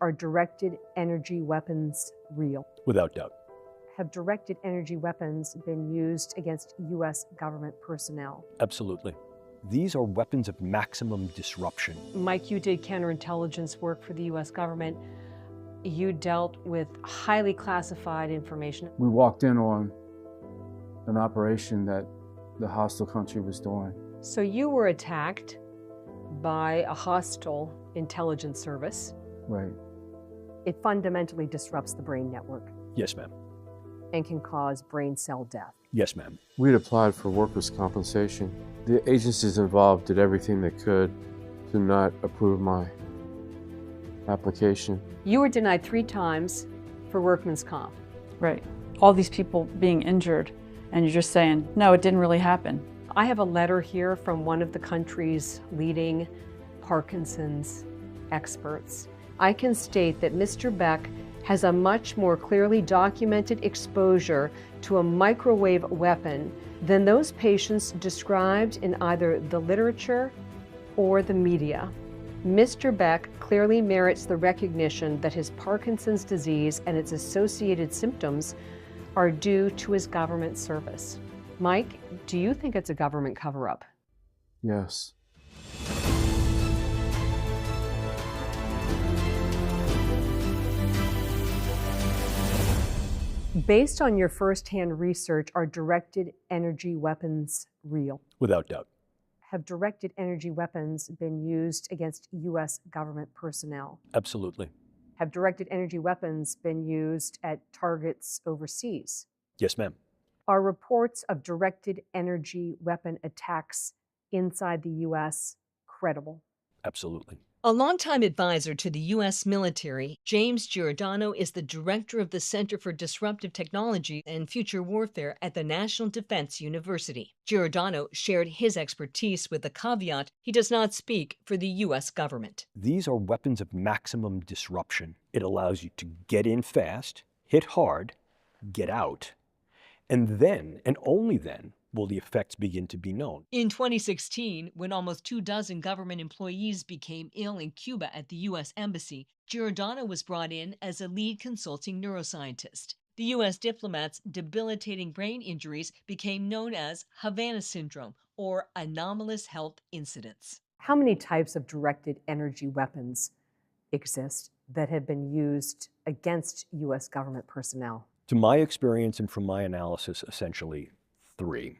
Are directed energy weapons real? Without doubt. Have directed energy weapons been used against U.S. government personnel? Absolutely. These are weapons of maximum disruption. Mike, you did counterintelligence work for the U.S. government. You dealt with highly classified information. We walked in on an operation that the hostile country was doing. So you were attacked by a hostile intelligence service. Right. It fundamentally disrupts the brain network Yes, ma'am. and can cause brain cell death. Yes, ma'am. We'd applied for workers' compensation. The agencies involved did everything they could to not approve my application. You were denied 3 times for workman's comp. Right. All these people being injured, and you're just saying, no, it didn't really happen. I have a letter here from one of the country's leading Parkinson's experts. I can state that Mr. Beck has a much more clearly documented exposure to a microwave weapon than those patients described in either the literature or the media. Mr. Beck clearly merits the recognition that his Parkinson's disease and its associated symptoms are due to his government service. Mike, do you think it's a government cover-up? Yes. Based on your firsthand research, are directed energy weapons real? Without doubt. Have directed energy weapons been used against U.S. government personnel? Absolutely. Have directed energy weapons been used at targets overseas? Yes, ma'am. Are reports of directed energy weapon attacks inside the U.S. credible? Absolutely. A longtime advisor to the U.S. military, James Giordano is the director of the Center for Disruptive Technology and Future Warfare at the National Defense University. Giordano shared his expertise with the caveat he does not speak for the U.S. government. These are weapons of maximum disruption. It allows you to get in fast, hit hard, get out, and then, and only then, will the effects begin to be known. In 2016, when almost 24 government employees became ill in Cuba at the U.S. Embassy, Giordano was brought in as a lead consulting neuroscientist. The U.S. diplomat's debilitating brain injuries became known as Havana syndrome, or anomalous health incidents. How many types of directed energy weapons exist that have been used against U.S. government personnel? To my experience and from my analysis, essentially 3.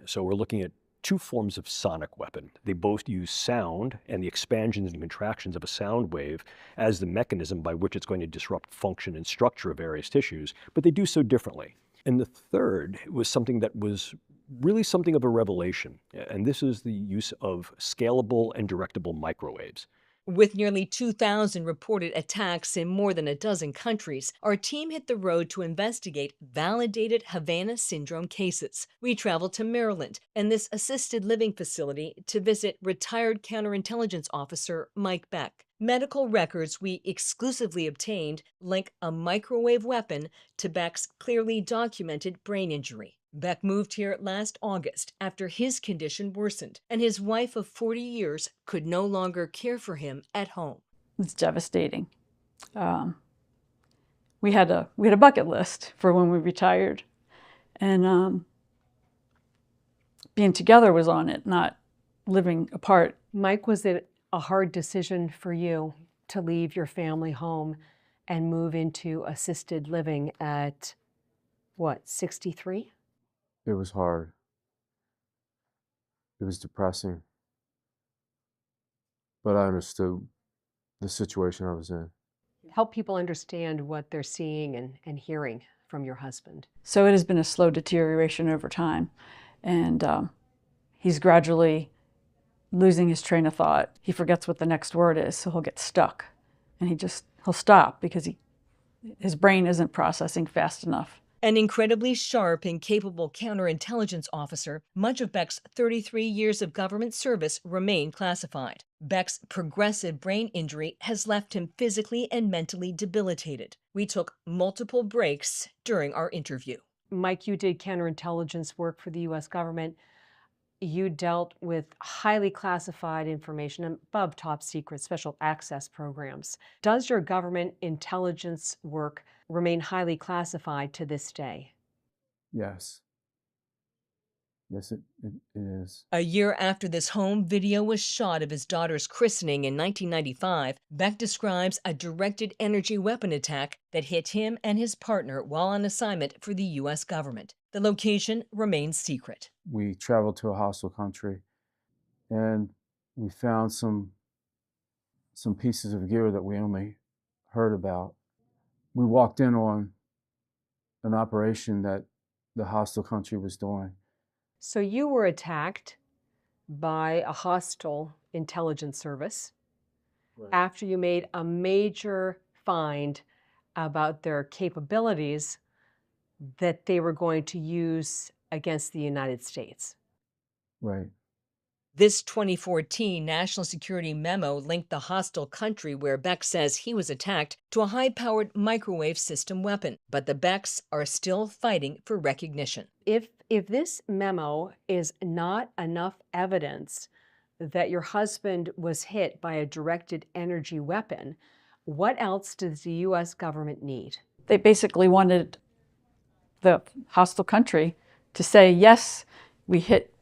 So we're looking at 2 forms of sonic weapon. They both use sound and the expansions and contractions of a sound wave as the mechanism by which it's going to disrupt function and structure of various tissues, but they do so differently. And the third was something that was really something of a revelation, and this is the use of scalable and directable microwaves. With nearly 2,000 reported attacks in more than a dozen countries, our team hit the road to investigate validated Havana syndrome cases. We traveled to Maryland and this assisted living facility to visit retired counterintelligence officer Mike Beck. Medical records we exclusively obtained link a microwave weapon to Beck's clearly documented brain injury. Beck moved here last August after his condition worsened, and his wife of 40 years could no longer care for him at home. It's devastating. We had a bucket list for when we retired, and being together was on it, not living apart. Mike, was it a hard decision for you to leave your family home and move into assisted living at, what, 63? It was hard. It was depressing. But I understood the situation I was in. Help people understand what they're seeing and hearing from your husband. So it has been a slow deterioration over time, and he's gradually losing his train of thought. He forgets what the next word is, so he'll get stuck, and he'll stop because his brain isn't processing fast enough. An incredibly sharp and capable counterintelligence officer, much of Beck's 33 years of government service remain classified. Beck's progressive brain injury has left him physically and mentally debilitated. We took multiple breaks during our interview. Mike, you did counterintelligence work for the U.S. government. you dealt with highly classified information above top secret special access programs. Does your government intelligence work remain highly classified to this day? Yes. Yes, it is. A year after this home video was shot of his daughter's christening in 1995, Beck describes a directed energy weapon attack that hit him and his partner while on assignment for the U.S. government. The location remains secret. We traveled to a hostile country, and we found some pieces of gear that we only heard about. We walked in on an operation that the hostile country was doing. So you were attacked by a hostile intelligence service after you made a major find about their capabilities that they were going to use against the United States. Right. This 2014 national security memo linked the hostile country where Beck says he was attacked to a high-powered microwave system weapon. But the Becks are still fighting for recognition. If this memo is not enough evidence that your husband was hit by a directed energy weapon, what else does the U.S. government need? They basically wanted the hostile country to say, yes, we hit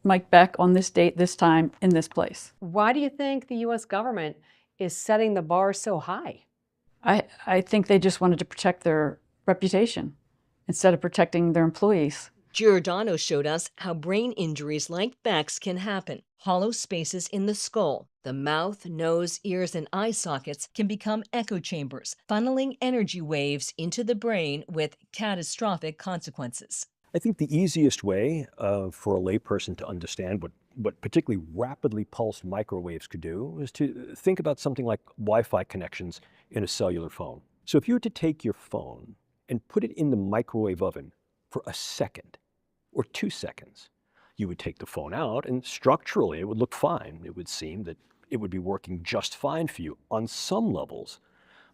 Mike Beck on this date, this time, in this place. Why do you think the U.S. government is setting the bar so high? I think they just wanted to protect their reputation instead of protecting their employees. Giordano showed us how brain injuries like Beck's can happen. Hollow spaces in the skull, the mouth, nose, ears, and eye sockets can become echo chambers, funneling energy waves into the brain with catastrophic consequences. I think the easiest way for a layperson to understand what particularly rapidly pulsed microwaves could do is to think about something like Wi-Fi connections in a cellular phone. So if you were to take your phone and put it in the microwave oven for a second or 2 seconds, you would take the phone out and structurally it would look fine. It would seem that it would be working just fine for you on some levels.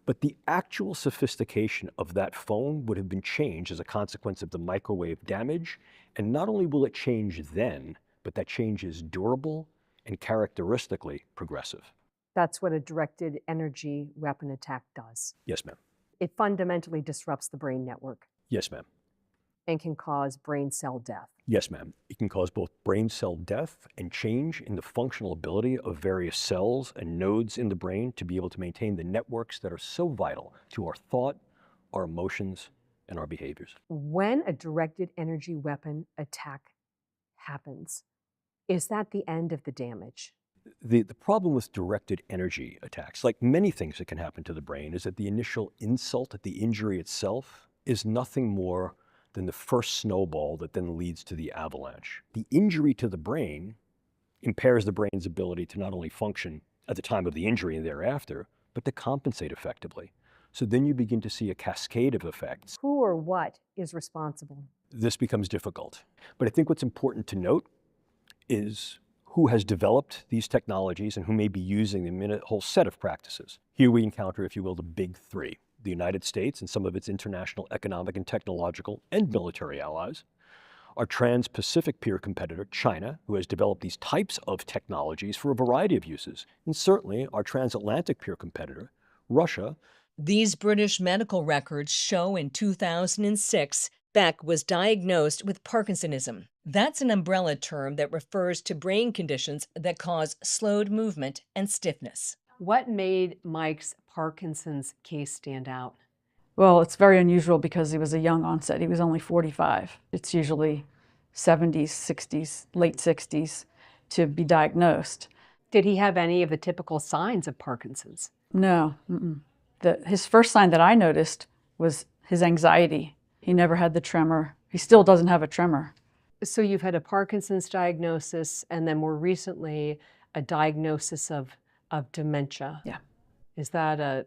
But the actual sophistication of that phone would have been changed as a consequence of the microwave damage. And not only will it change then, but that change is durable and characteristically progressive. That's what a directed energy weapon attack does. Yes, ma'am. It fundamentally disrupts the brain network Yes, ma'am. and can cause brain cell death. Yes, ma'am. It can cause both brain cell death and change in the functional ability of various cells and nodes in the brain to be able to maintain the networks that are so vital to our thought, our emotions, and our behaviors. When a directed energy weapon attack happens, is that the end of the damage? The problem with directed energy attacks, like many things that can happen to the brain, is that the initial insult at the injury itself is nothing more than the first snowball that then leads to the avalanche. The injury to the brain impairs the brain's ability to not only function at the time of the injury and thereafter, but to compensate effectively. So then you begin to see a cascade of effects. Who or what is responsible? This becomes difficult. But I think what's important to note is who has developed these technologies and who may be using them in a whole set of practices. Here we encounter, if you will, the big three: the United States and some of its international economic and technological and military allies, our trans-Pacific peer competitor, China, who has developed these types of technologies for a variety of uses, and certainly our transatlantic peer competitor, Russia. These British medical records show in 2006, Beck was diagnosed with Parkinsonism. That's an umbrella term that refers to brain conditions that cause slowed movement and stiffness. What made Mike's Parkinson's case stand out? Well, it's very unusual because he was a young onset. He was only 45. It's usually 70s, 60s, late 60s to be diagnosed. Did he have any of the typical signs of Parkinson's? No. His first sign that I noticed was his anxiety. He never had the tremor. He still doesn't have a tremor. So you've had a Parkinson's diagnosis and then more recently a diagnosis of dementia. Yeah. Is that a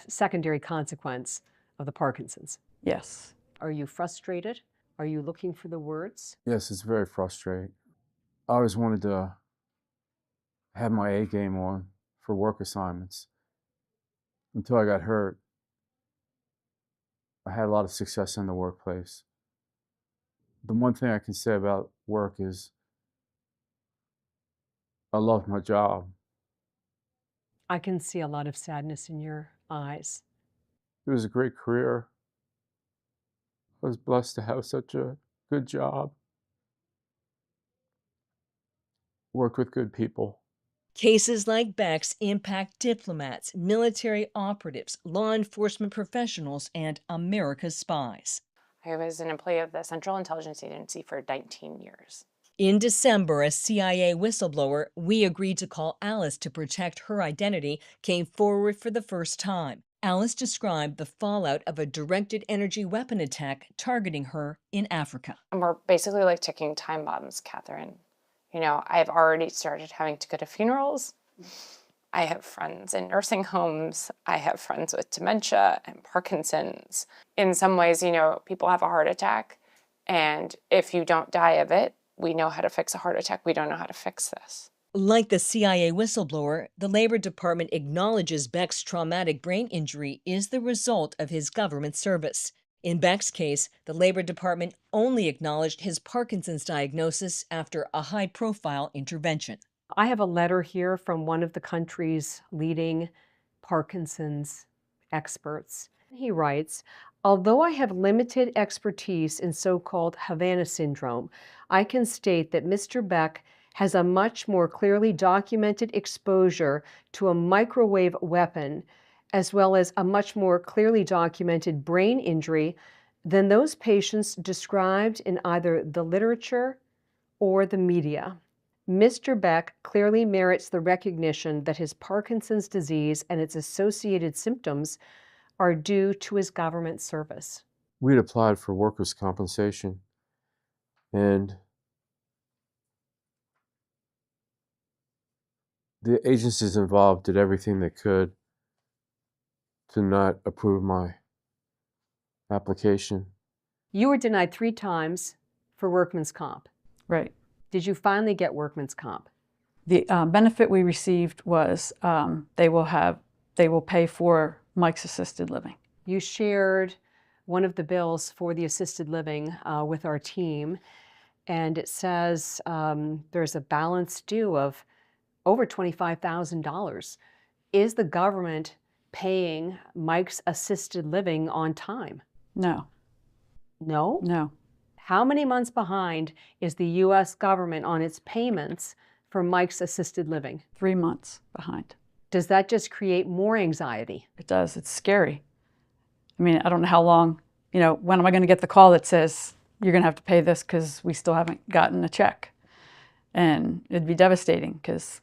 secondary consequence of the Parkinson's? Yes. Are you frustrated? Are you looking for the words? Yes, it's very frustrating. I always wanted to have my A game on for work assignments. Until I got hurt, I had a lot of success in the workplace. The one thing I can say about work is I loved my job. I can see a lot of sadness in your eyes. It was a great career. I was blessed to have such a good job, work with good people. Cases like Beck's impact diplomats, military operatives, law enforcement professionals, and America's spies. I was an employee of the Central Intelligence Agency for 19 years. In December, a CIA whistleblower we agreed to call Alice to protect her identity came forward for the first time. Alice described the fallout of a directed energy weapon attack targeting her in Africa. And we're basically like ticking time bombs, Catherine. You know, I've already started having to go to funerals. I have friends in nursing homes. I have friends with dementia and Parkinson's. In some ways, you know, people have a heart attack, and if you don't die of it, we know how to fix a heart attack. We don't know how to fix this. Like the CIA whistleblower, the Labor Department acknowledges Beck's traumatic brain injury is the result of his government service. In Beck's case, the Labor Department only acknowledged his Parkinson's diagnosis after a high-profile intervention. I have a letter here from one of the country's leading Parkinson's experts. He writes, "Although I have limited expertise in so-called Havana syndrome, I can state that Mr. Beck has a much more clearly documented exposure to a microwave weapon, as well as a much more clearly documented brain injury than those patients described in either the literature or the media. Mr. Beck clearly merits the recognition that his Parkinson's disease and its associated symptoms are due to his government service." We'd applied for workers' compensation, and the agencies involved did everything they could to not approve my application. You were denied 3 times for workman's comp. Right. Did you finally get workman's comp? The benefit we received was they will pay for Mike's assisted living. You shared one of the bills for the assisted living with our team, and it says there's a balance due of over $25,000. Is the government paying Mike's assisted living on time? No. No? No. How many months behind is the U.S. government on its payments for Mike's assisted living? 3 months behind. Does that just create more anxiety? It does. It's scary. I mean, I don't know how long, when am I going to get the call that says, you're going to have to pay this because we still haven't gotten a check? And it'd be devastating because,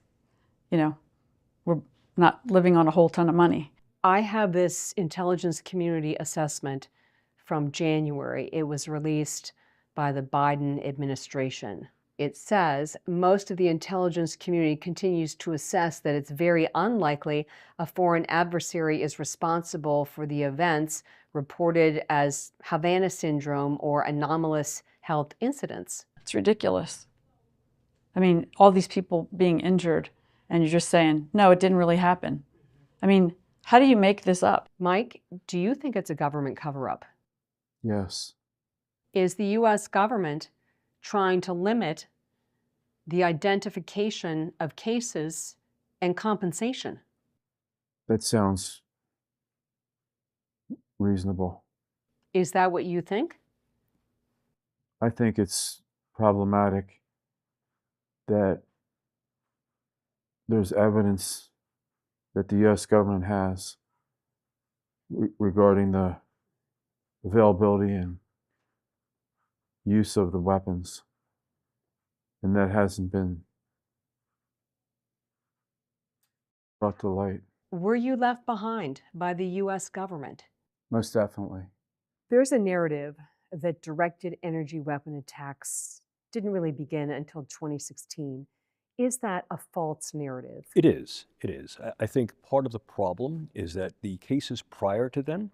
we're not living on a whole ton of money. I have this intelligence community assessment from January. It was released by the Biden administration. It says most of the intelligence community continues to assess that it's very unlikely a foreign adversary is responsible for the events reported as Havana syndrome or anomalous health incidents. It's ridiculous. I mean, all these people being injured, and you're just saying, no, it didn't really happen. I mean, how do you make this up? Mike, do you think it's a government cover-up? Yes. Is the U.S. government trying to limit the identification of cases and compensation? That sounds reasonable. Is that what you think? I think it's problematic that there's evidence that the U.S. government has regarding the availability and use of the weapons, and that hasn't been brought to light. Were you left behind by the U.S. government? Most definitely. There's a narrative that directed energy weapon attacks didn't really begin until 2016. Is that a false narrative? It is. It is. I think part of the problem is that the cases prior to then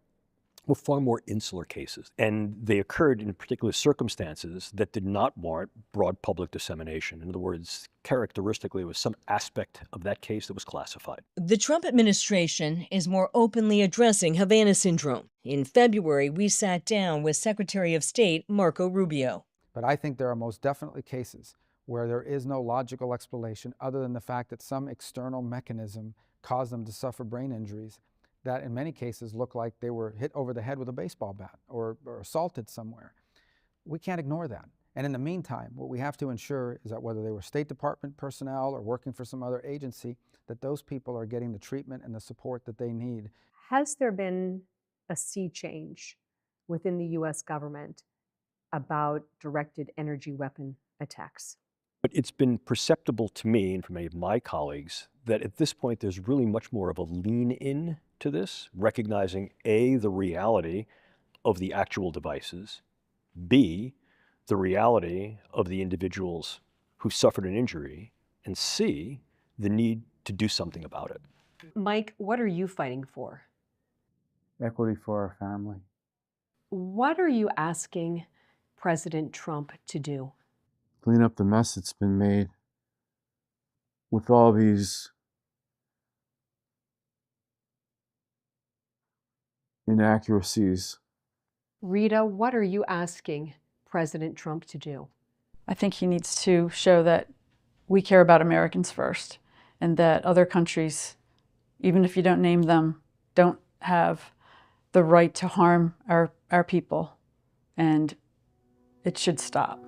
were far more insular cases, and they occurred in particular circumstances that did not warrant broad public dissemination. In other words, characteristically, it was some aspect of that case that was classified. The Trump administration is more openly addressing Havana syndrome. In February, we sat down with Secretary of State Marco Rubio. But I think there are most definitely cases where there is no logical explanation other than the fact that some external mechanism caused them to suffer brain injuries that in many cases look like they were hit over the head with a baseball bat or assaulted somewhere. We can't ignore that. And in the meantime, what we have to ensure is that whether they were State Department personnel or working for some other agency, that those people are getting the treatment and the support that they need. Has there been a sea change within the US government about directed energy weapon attacks? But it's been perceptible to me and from many of my colleagues that at this point there's really much more of a lean in to this, recognizing A, the reality of the actual devices, B, the reality of the individuals who suffered an injury, and C, the need to do something about it. Mike, what are you fighting for? Equity for our family. What are you asking President Trump to do? Clean up the mess that's been made with all these inaccuracies. Rita, what are you asking President Trump to do? I think he needs to show that we care about Americans first, and that other countries, even if you don't name them, don't have the right to harm our people, and it should stop.